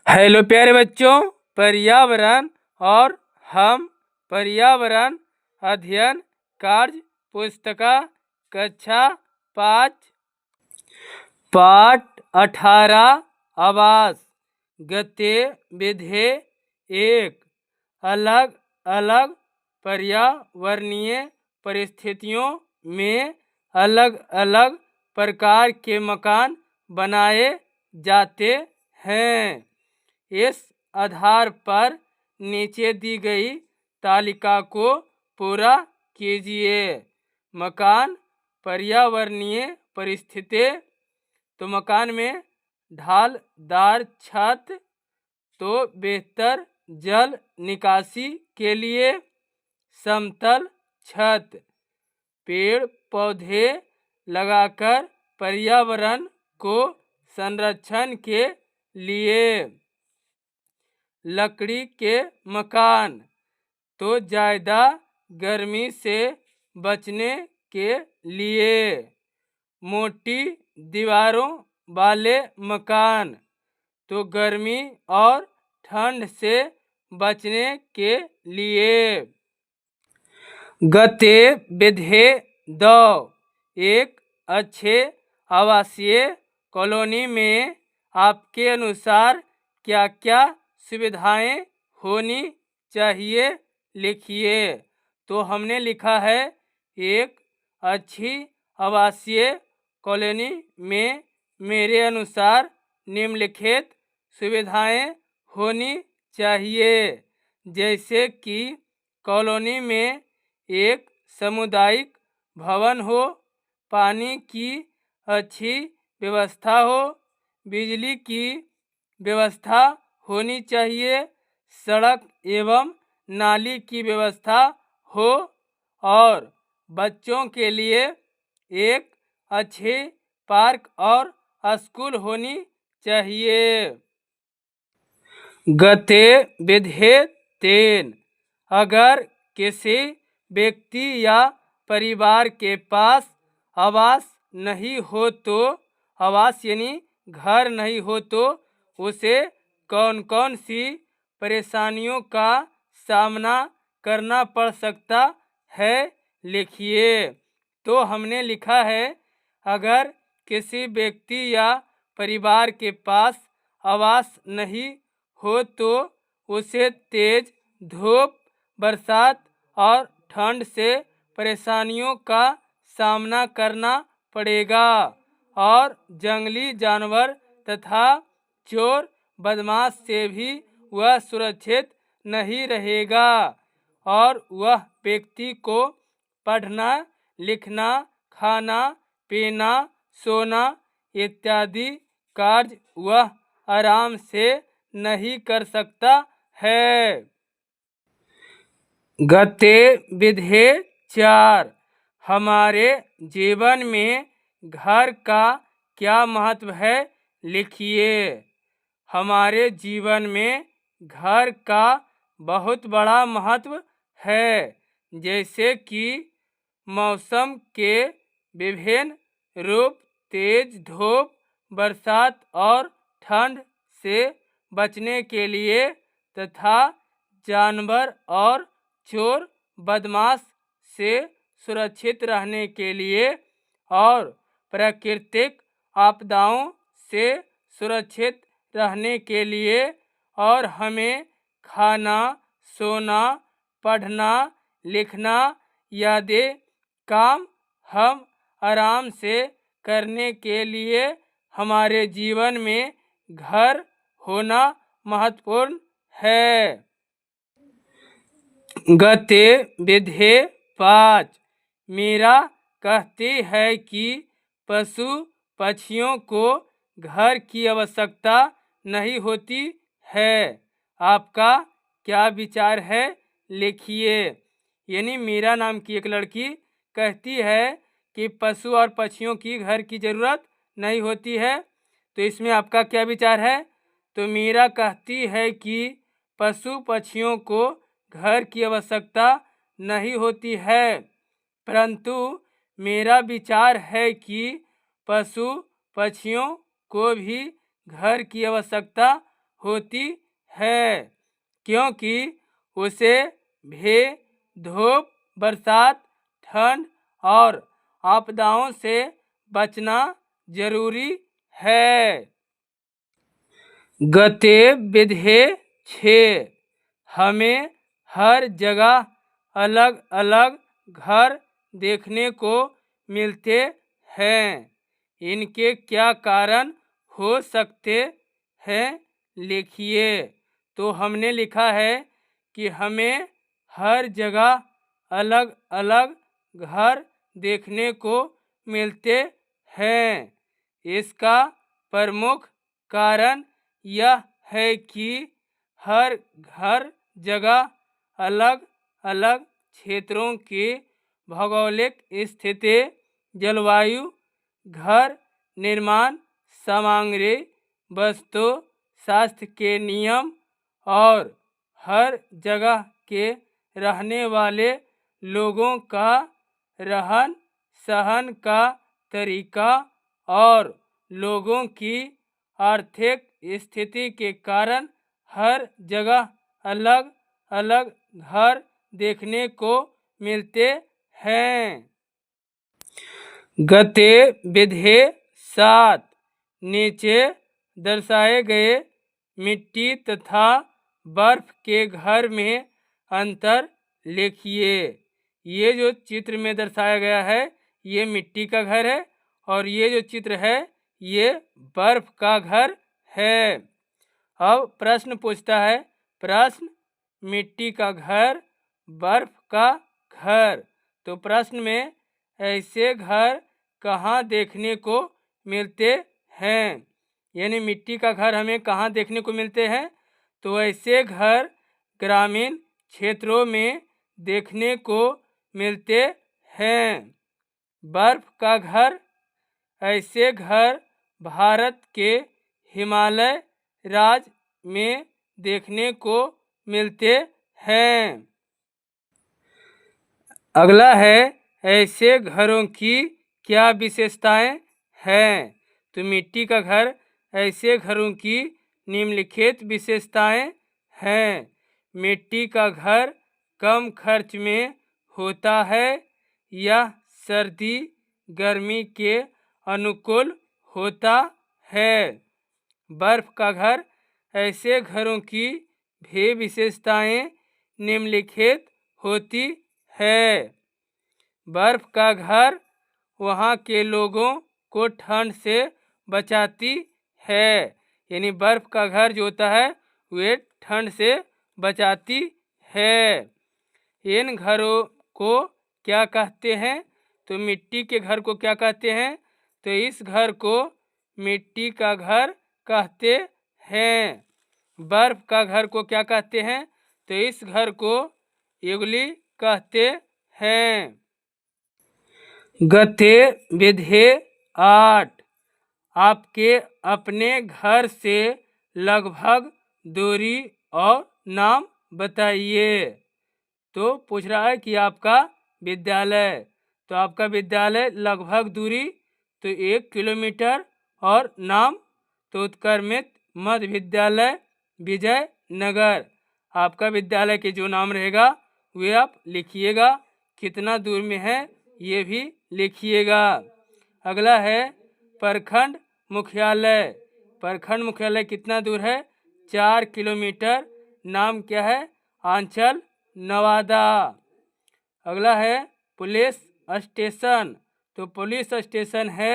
Hello प्यारे बच्चों, पर्यावरण और हम पर्यावरण अध्ययन कार्य पुस्तिका कक्षा 5 पाठ 18 आवास गतिविधि 1 अलग अलग पर्यावरणीय परिस्थितियों में अलग अलग प्रकार के मकान बनाए जाते हैं। इस आधार पर नीचे दी गई तालिका को पूरा कीजिए। मकान पर्यावरणीय परिस्थिति, तो मकान में ढालदार छत, तो बेहतर जल निकासी के लिए समतल छत, पेड़ पौधे लगाकर पर्यावरण को संरक्षण के लिए लकड़ी के मकान, तो ज़्यादा गर्मी से बचने के लिए मोटी दीवारों वाले मकान, तो गर्मी और ठंड से बचने के लिए। गतिविधि 2 एक अच्छे आवासीय कॉलोनी में आपके अनुसार क्या क्या सुविधाएं होनी चाहिए, लिखिए। तो हमने लिखा है एक अच्छी आवासीय कॉलोनी में मेरे अनुसार निम्नलिखित सुविधाएं होनी चाहिए, जैसे कि कॉलोनी में एक सामुदायिक भवन हो, पानी की अच्छी व्यवस्था हो, बिजली की व्यवस्था होनी चाहिए, सड़क एवं नाली की व्यवस्था हो और बच्चों के लिए एक अच्छे पार्क और स्कूल होनी चाहिए। गतिविधि 3 अगर किसी व्यक्ति या परिवार के पास आवास नहीं हो, तो आवास यानी घर नहीं हो, तो उसे कौन कौन सी परेशानियों का सामना करना पड़ सकता है, लिखिए। तो हमने लिखा है अगर किसी व्यक्ति या परिवार के पास आवास नहीं हो, तो उसे तेज धूप, बरसात और ठंड से परेशानियों का सामना करना पड़ेगा और जंगली जानवर तथा चोर बदमाश से भी वह सुरक्षित नहीं रहेगा और वह व्यक्ति को पढ़ना, लिखना, खाना, पीना, सोना इत्यादि कार्य वह आराम से नहीं कर सकता है। गतिविधि 4 हमारे जीवन में घर का क्या महत्व है, लिखिए। हमारे जीवन में घर का बहुत बड़ा महत्व है, जैसे कि मौसम के विभिन्न रूप, तेज धूप, बरसात और ठंड से बचने के लिए तथा जानवर और चोर बदमाश से सुरक्षित रहने के लिए और प्राकृतिक आपदाओं से सुरक्षित रहने के लिए और हमें खाना, सोना, पढ़ना, लिखना आदि काम हम आराम से करने के लिए हमारे जीवन में घर होना महत्वपूर्ण है। गतिविधि 5 मीरा कहती है कि पशु पक्षियों को घर की आवश्यकता नहीं होती है। आपका क्या विचार है, लिखिए। यानी मीरा नाम की एक लड़की कहती है कि पशु और पक्षियों की घर की ज़रूरत नहीं होती है, तो इसमें आपका क्या विचार है? तो मीरा कहती है कि पशु पक्षियों को घर की आवश्यकता नहीं होती है, परंतु मेरा विचार है कि पशु पक्षियों को भी घर की आवश्यकता होती है, क्योंकि उसे भी धूप, बरसात, ठंड और आपदाओं से बचना जरूरी है। गतिविधि 6, हमें हर जगह अलग अलग घर देखने को मिलते हैं। इनके क्या कारण हो सकते हैं, लिखिए। तो हमने लिखा है कि हमें हर जगह अलग अलग घर देखने को मिलते हैं। इसका प्रमुख कारण यह है कि हर जगह अलग अलग क्षेत्रों की भौगोलिक स्थिति, जलवायु, घर निर्माण सामग्री, वस्तु शास्त्र के नियम और हर जगह के रहने वाले लोगों का रहन सहन का तरीका और लोगों की आर्थिक स्थिति के कारण हर जगह अलग अलग घर देखने को मिलते हैं। गतिविधि 7, नीचे दर्शाए गए मिट्टी तथा बर्फ के घर में अंतर लिखिए। ये जो चित्र में दर्शाया गया है ये मिट्टी का घर है और ये जो चित्र है ये बर्फ का घर है। अब प्रश्न पूछता है, प्रश्न मिट्टी का घर, बर्फ का घर। तो प्रश्न में ऐसे घर कहाँ देखने को मिलते हैं, यानी मिट्टी का घर हमें कहाँ देखने को मिलते हैं। तो ऐसे घर ग्रामीण क्षेत्रों में देखने को मिलते हैं। बर्फ का घर, ऐसे घर भारत के हिमालय राज्य में देखने को मिलते हैं। अगला है, ऐसे घरों की क्या विशेषताएं हैं। तो मिट्टी का घर, ऐसे घरों की निम्नलिखित विशेषताएं हैं। मिट्टी का घर कम खर्च में होता है, यह सर्दी गर्मी के अनुकूल होता है। बर्फ का घर, ऐसे घरों की भी विशेषताएं निम्नलिखित होती है। बर्फ का घर वहाँ के लोगों को ठंड से बचाती है, यानी बर्फ का घर जो होता है वे ठंड से बचाती है। इन घरों को क्या कहते हैं, तो मिट्टी के घर को क्या कहते हैं, तो इस घर को मिट्टी का घर कहते हैं। बर्फ का घर को क्या कहते हैं, तो इस घर को युगली कहते हैं। गतिविधि 8, आपके अपने घर से लगभग दूरी और नाम बताइए। तो पूछ रहा है कि आपका विद्यालय, तो आपका विद्यालय लगभग दूरी तो 1 किलोमीटर और नाम तो उत्क्रमित मध्य विद्यालय विजयनगर। आपका विद्यालय के जो नाम रहेगा वे आप लिखिएगा, कितना दूर में है ये भी लिखिएगा। अगला है प्रखंड मुख्यालय। प्रखंड मुख्यालय कितना दूर है, 4 किलोमीटर। नाम क्या है, आंचल नवादा। अगला है पुलिस स्टेशन। तो पुलिस स्टेशन है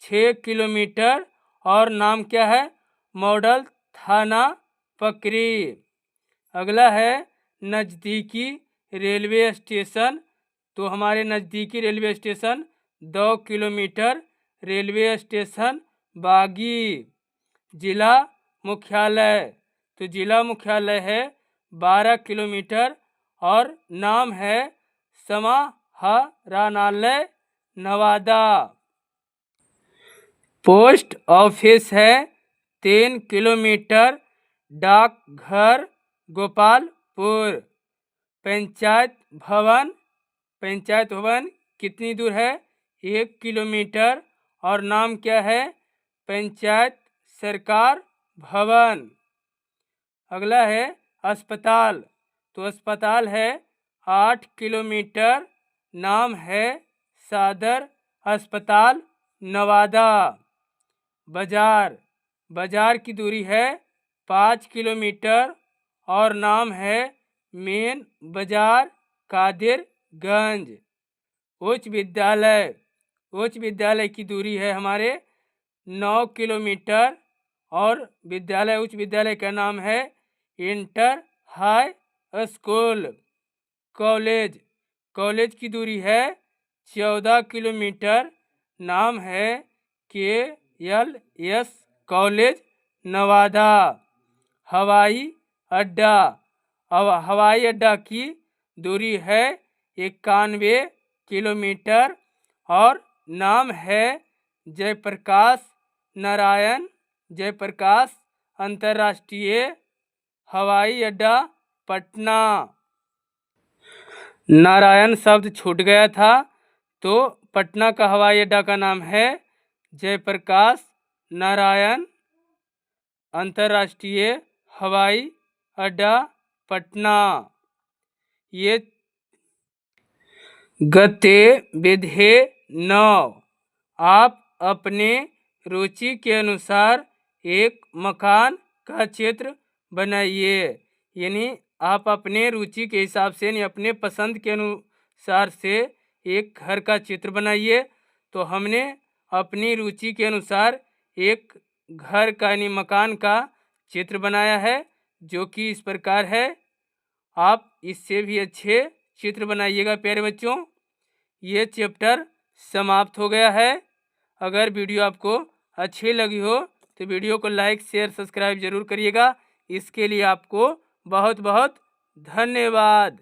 6 किलोमीटर और नाम क्या है, मॉडल थाना पकरी। अगला है नज़दीकी रेलवे स्टेशन। तो हमारे नज़दीकी railway station 2 kilometre railway station बागी। जिला मुख्यालय, तो जिला मुख्यालय है 12 किलोमीटर और नाम है समाहरणालय नवादा। पोस्ट ऑफिस है 3 किलोमीटर। डाकघर गोपालपुर। पंचायत भवन कितनी दूर है, 1 किलोमीटर और नाम क्या है, पंचायत सरकार भवन। अगला है अस्पताल। तो अस्पताल है 8 किलोमीटर, नाम है सदर अस्पताल नवादा। बाजार, बाजार की दूरी है 5 किलोमीटर और नाम है मेन बाजार कादिरगंज। उच्च विद्यालय, उच्च विद्यालय की दूरी है हमारे 9 किलोमीटर और विद्यालय, उच्च विद्यालय का नाम है inter high school. College, college की दूरी है 14 किलोमीटर, नाम है KLS कॉलेज नवादा। हवाई अड्डा, हवाई अड्डा की दूरी है 91 किलोमीटर और नाम है जयप्रकाश नारायण, जयप्रकाश अंतर्राष्ट्रीय हवाई अड्डा पटना। नारायण शब्द छूट गया था, तो पटना का हवाई अड्डा का नाम है जयप्रकाश नारायण अंतर्राष्ट्रीय हवाई अड्डा पटना। ये गतिविधि 9, आप अपने रुचि के अनुसार एक मकान का चित्र बनाइए। यानी आप अपने रुचि के हिसाब से, यानी अपने पसंद के अनुसार से एक घर का चित्र बनाइए। तो हमने अपनी रुचि के अनुसार एक घर का यानी मकान का चित्र बनाया है, जो कि इस प्रकार है। आप इससे भी अच्छे चित्र बनाइएगा प्यारे बच्चों। ये चैप्टर समाप्त हो गया है। अगर वीडियो आपको अच्छी लगी हो तो वीडियो को लाइक शेयर सब्सक्राइब जरूर करिएगा। इसके लिए आपको बहुत बहुत धन्यवाद।